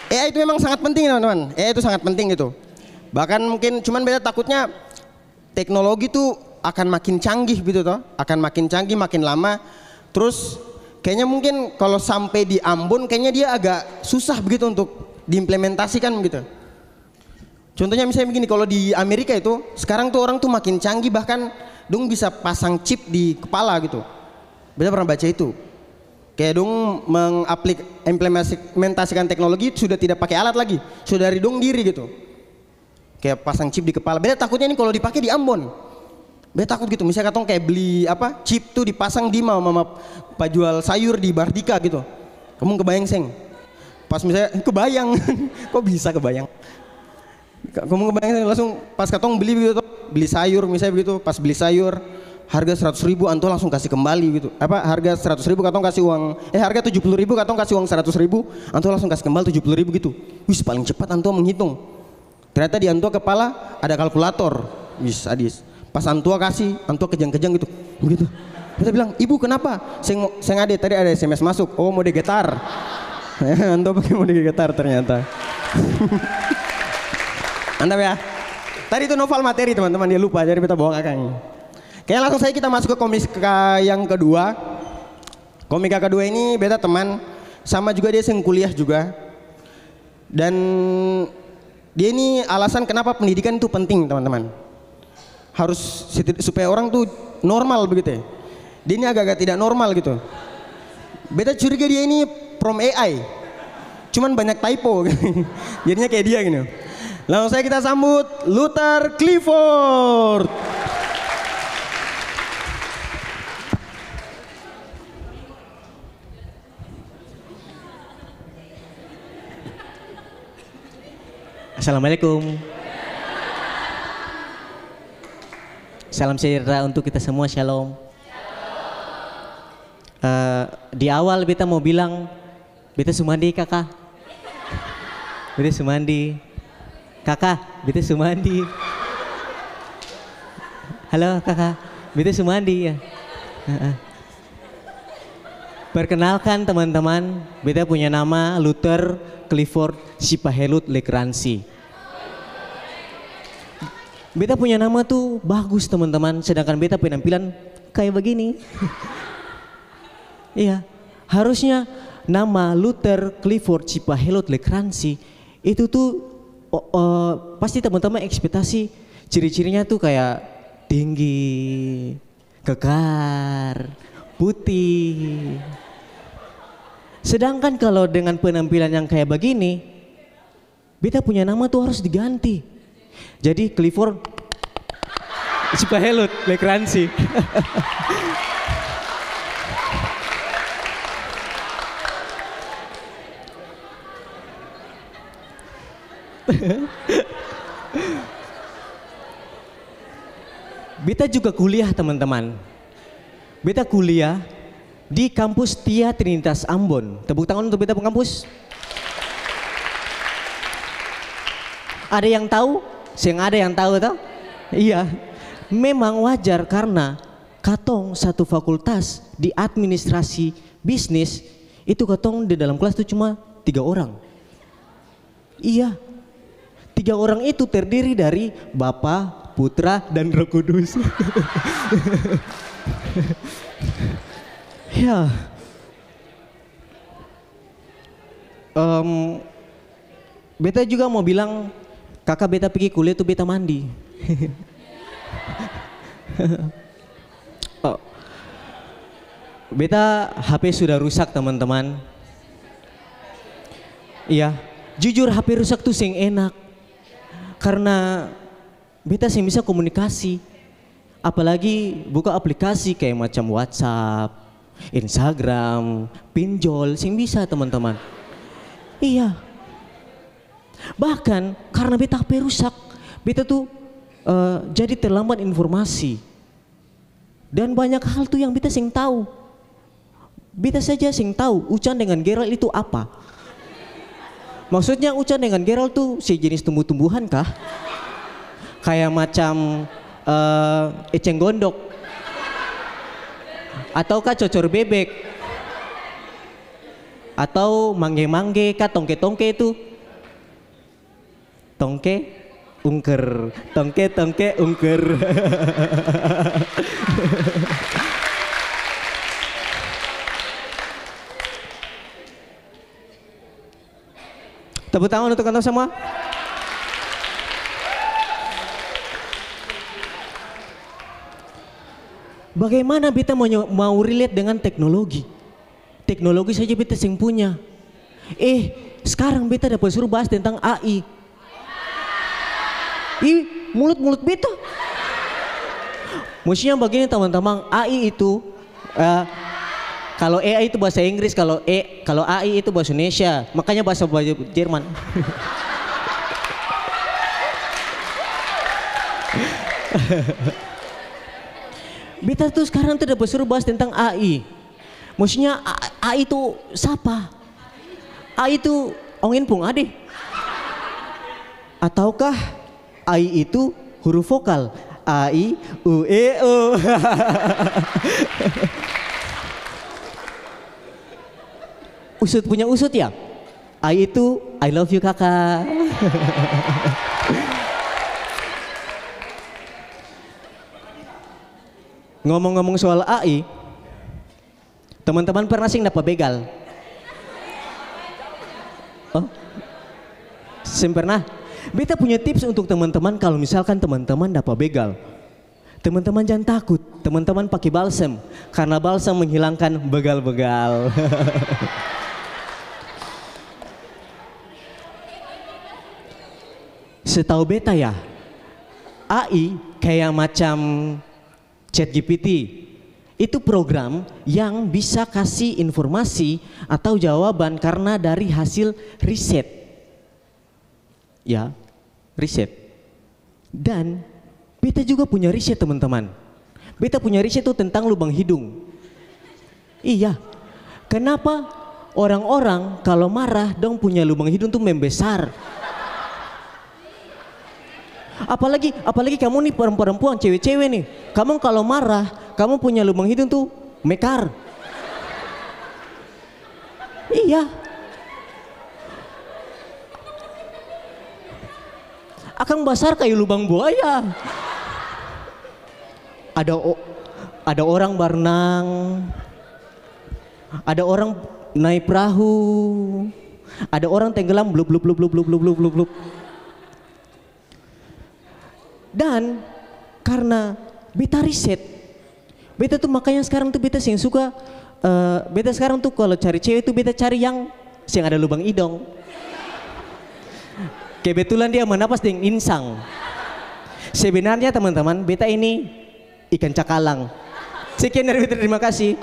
AI itu memang sangat penting teman-teman. AI itu sangat penting gitu. Bahkan mungkin cuman beda takutnya teknologi tuh akan makin canggih gitu toh. Akan makin canggih makin lama. Terus kayaknya mungkin kalau sampai di Ambon kayaknya dia agak susah begitu untuk diimplementasikan gitu. Contohnya misalnya begini, kalau di Amerika itu sekarang tuh orang tuh makin canggih, bahkan dong bisa pasang chip di kepala gitu. Beta pernah baca itu. Kayak dong mengimplementasikan teknologi sudah tidak pakai alat lagi, sudah dari dong diri gitu. Kayak pasang chip di kepala. Beta takutnya ini kalau dipakai di Ambon. Beta takut gitu. Misalnya katong kayak beli apa chip tuh dipasang di mama pak jual sayur di Bardika gitu. Kamu kebayang seng? Pas misalnya kebayang, kok bisa kebayang? Kamu kebayang langsung pas katong beli begitu, beli sayur misalnya begitu, pas beli sayur harga 100.000 anto langsung kasih kembali gitu. Apa harga 100.000 katong kasih uang, harga 70.000 katong kasih uang 100.000, anto langsung kasih kembali 70.000 gitu. Wis paling cepat anto menghitung. Ternyata di anto kepala ada kalkulator. Wis adis. Pas anto kasih, anto kejang-kejang gitu. Begitu. Kita bilang, "Ibu kenapa?" Seng ada tadi ada SMS masuk. Oh, mode getar. Anto pakai mode getar ternyata. Mantap ya. Tadi itu novel materi teman-teman, dia lupa jadi kita bawa kakaknya. Kayaknya langsung saja kita masuk ke komika yang kedua. Komika kedua ini beta teman, sama juga dia seng kuliah juga. Dan dia ini alasan kenapa pendidikan itu penting teman-teman. Harus supaya orang tuh normal begitu ya. Dia ini agak-agak tidak normal gitu. Beta curiga dia ini from AI. Cuman banyak typo. Jadinya kayak dia gini. Langsung saya kita sambut Luther Clifford. Assalamualaikum. Salam sejahtera untuk kita semua, shalom. Di awal beta mau bilang, beta Sumandi kakak. Beta Sumandi. Kakak, beta Sumandi. Halo kakak, beta Sumandi ya. Perkenalkan teman-teman, beta punya nama Luther Clifford Sipahelut Lekransi. Beta punya nama tuh bagus teman-teman, sedangkan beta penampilan kayak begini. Iya, harusnya nama Luther Clifford Sipahelut Lekransi itu tuh pasti teman-teman ekspektasi ciri-cirinya tuh kayak tinggi, kekar, putih. Sedangkan kalau dengan penampilan yang kayak begini, beta punya nama tuh harus diganti. Jadi Clifford Sipahelut Lekransi. Beta juga kuliah teman-teman. Beta kuliah di kampus Tia Trinitas Ambon. Tepuk tangan untuk beta kampus. Ada yang tahu? Sing ada yang tahu toh? Iya. Memang wajar karena katong satu fakultas di administrasi bisnis itu katong di dalam kelas itu cuma 3 orang. Iya. 3 orang itu terdiri dari Bapa, Putra, dan Roh Kudus. Ya. Beta juga mau bilang, kakak beta pergi kuliah tuh beta mandi. Oh. Beta HP sudah rusak teman-teman. Iya, jujur HP rusak tuh sing enak. Karena beta sih bisa komunikasi, apalagi buka aplikasi kayak macam WhatsApp, Instagram, pinjol, sih bisa teman-teman. Iya. Bahkan karena beta HP rusak, beta tuh jadi terlambat informasi. Dan banyak hal tuh yang beta sing tahu. Beta saja sing tahu Ucan dengan Gerald itu apa. Maksudnya Ucan dengan Gerald tuh sejenis tumbuh-tumbuhan kah? Kayak macam eceng gondok ataukah cocor bebek Atau mangge-mangge kah, tongke-tongke itu? Tongke, ungker. Tongke, ungker. Tepuk tangan untuk kantor semua. Bagaimana beta mau relate dengan teknologi? Teknologi saja beta sing punya. Sekarang beta dapat suruh bahas tentang AI. Mulut-mulut beta. Maksudnya begini teman-teman, AI itu kalau AI itu bahasa Inggris, kalau AI itu bahasa Indonesia, makanya bahasa Jerman. Beta tuh sekarang tuh dapat suruh bahas tentang AI. Maksudnya AI itu siapa? AI itu ongin pung ade. Ataukah AI itu huruf vokal? A, I, U, E, O. Usut punya usut ya? AI itu I love you kakak. Ngomong-ngomong soal AI, teman-teman pernah sih dapat begal? Oh, pernah. Beta punya tips untuk teman-teman kalau misalkan teman-teman dapat begal. Teman-teman jangan takut, teman-teman pakai balsam karena balsam menghilangkan begal-begal. Setahu beta ya, AI kayak macam ChatGPT. Itu program yang bisa kasih informasi atau jawaban karena dari hasil riset. Ya, riset. Dan beta juga punya riset teman-teman. Beta punya riset itu tentang lubang hidung. Iya, kenapa orang-orang kalau marah dong punya lubang hidung tuh membesar? Apalagi kamu nih perempuan, cewek-cewek nih. Kamu kalau marah, kamu punya lubang hidung tuh mekar. Iya. Akan besar kayak lubang buaya. Ada orang berenang, ada orang naik perahu, ada orang tenggelam blub blub blub blub blub blub blub blub. Dan karena beta riset, beta tuh makanya sekarang tuh beta yang suka, beta sekarang tuh kalau cari cewek tuh beta cari yang ada lubang hidung. Kebetulan dia menapas dengan insang. Sebenarnya teman-teman, beta ini ikan cakalang. Sekian dari beta, terima kasih.